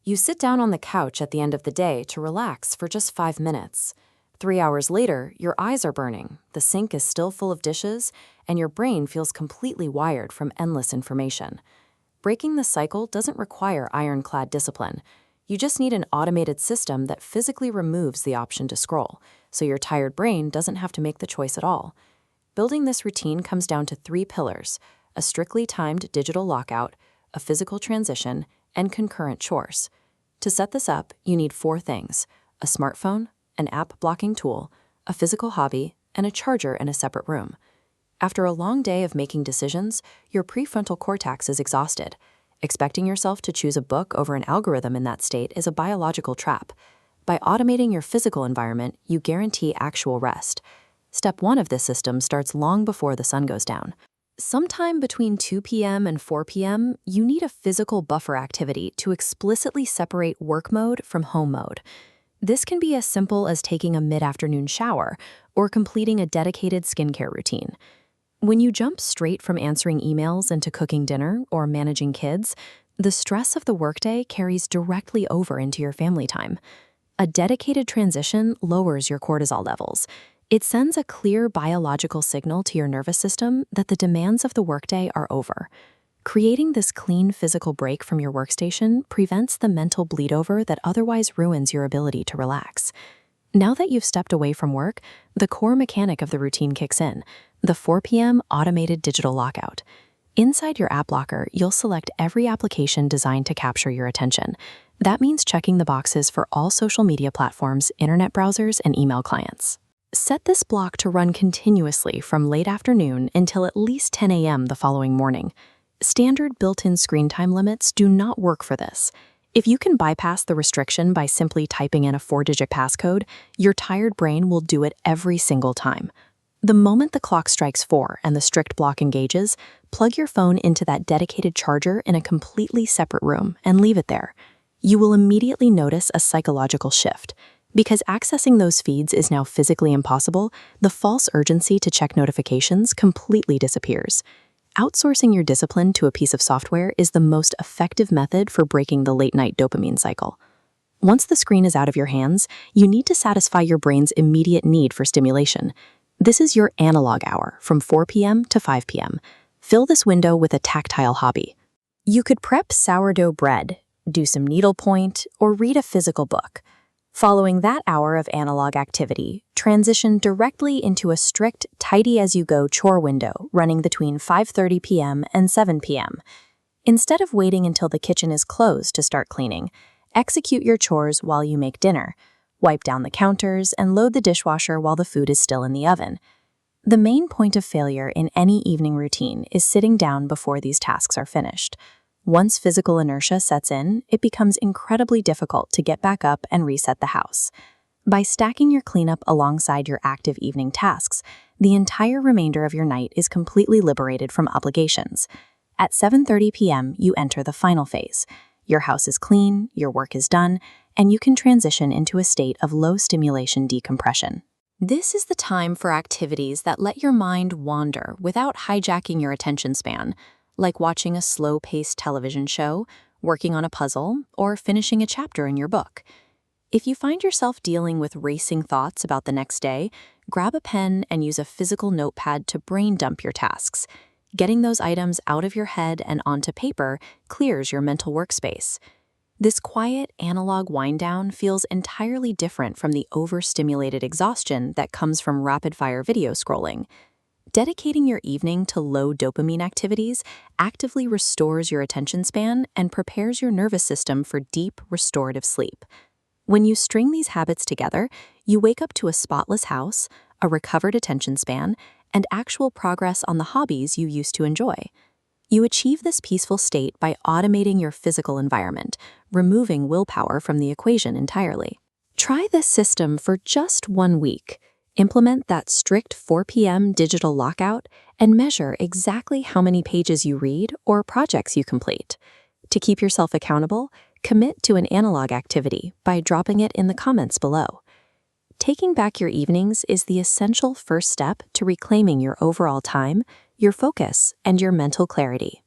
You sit down on the couch at the end of the day to relax for just 5 minutes. 3 hours later, your eyes are burning, the sink is still full of dishes, and your brain feels completely wired from endless information. Breaking the cycle doesn't require ironclad discipline. You just need an automated system that physically removes the option to scroll, so your tired brain doesn't have to make the choice at all. Building this routine comes down to 3 pillars: a strictly timed digital lockout, a physical transition, and concurrent chores. To set this up, you need 4 things: a smartphone, an app blocking tool, a physical hobby, and a charger in a separate room. After a long day of making decisions, your prefrontal cortex is exhausted. Expecting yourself to choose a book over an algorithm in that state is a biological trap. By automating your physical environment, you guarantee actual rest. Step 1 of this system starts long before the sun goes down. Sometime between 2 p.m. and 4 p.m., you need a physical buffer activity to explicitly separate work mode from home mode. This can be as simple as taking a mid-afternoon shower or completing a dedicated skincare routine. When you jump straight from answering emails into cooking dinner or managing kids, the stress of the workday carries directly over into your family time. A dedicated transition lowers your cortisol levels. It sends a clear biological signal to your nervous system that the demands of the workday are over. Creating this clean physical break from your workstation prevents the mental bleed over that otherwise ruins your ability to relax. Now that you've stepped away from work, the core mechanic of the routine kicks in: the 4 p.m. automated digital lockout. Inside your app locker, you'll select every application designed to capture your attention. That means checking the boxes for all social media platforms, internet browsers, and email clients. Set this block to run continuously from late afternoon until at least 10 a.m. the following morning. Standard built-in screen time limits do not work for this. If you can bypass the restriction by simply typing in a 4-digit passcode, your tired brain will do it every single time. The moment the clock strikes 4 and the strict block engages, plug your phone into that dedicated charger in a completely separate room and leave it there. You will immediately notice a psychological shift. Because accessing those feeds is now physically impossible, the false urgency to check notifications completely disappears. Outsourcing your discipline to a piece of software is the most effective method for breaking the late-night dopamine cycle. Once the screen is out of your hands, you need to satisfy your brain's immediate need for stimulation. This is your analog hour from 4 p.m. to 5 p.m. Fill this window with a tactile hobby. You could prep sourdough bread, do some needlepoint, or read a physical book. Following that hour of analog activity, transition directly into a strict tidy-as-you-go chore window running between 5:30 p.m. and 7 p.m. Instead of waiting until the kitchen is closed to start cleaning, execute your chores while you make dinner. Wipe down the counters and load the dishwasher while the food is still in the oven. The main point of failure in any evening routine is sitting down before these tasks are finished. Once physical inertia sets in, it becomes incredibly difficult to get back up and reset the house. By stacking your cleanup alongside your active evening tasks, the entire remainder of your night is completely liberated from obligations. At 7:30 p.m., you enter the final phase. Your house is clean, your work is done, and you can transition into a state of low-stimulation decompression. This is the time for activities that let your mind wander without hijacking your attention span, like watching a slow-paced television show, working on a puzzle, or finishing a chapter in your book. If you find yourself dealing with racing thoughts about the next day, grab a pen and use a physical notepad to brain dump your tasks. Getting those items out of your head and onto paper clears your mental workspace. This quiet, analog wind-down feels entirely different from the overstimulated exhaustion that comes from rapid-fire video scrolling. Dedicating your evening to low dopamine activities actively restores your attention span and prepares your nervous system for deep, restorative sleep. When you string these habits together, you wake up to a spotless house, a recovered attention span, and actual progress on the hobbies you used to enjoy. You achieve this peaceful state by automating your physical environment, removing willpower from the equation entirely. Try this system for just 1 week. Implement that strict 4 p.m. digital lockout and measure exactly how many pages you read or projects you complete. To keep yourself accountable, commit to an analog activity by dropping it in the comments below. Taking back your evenings is the essential first step to reclaiming your overall time, your focus, and your mental clarity.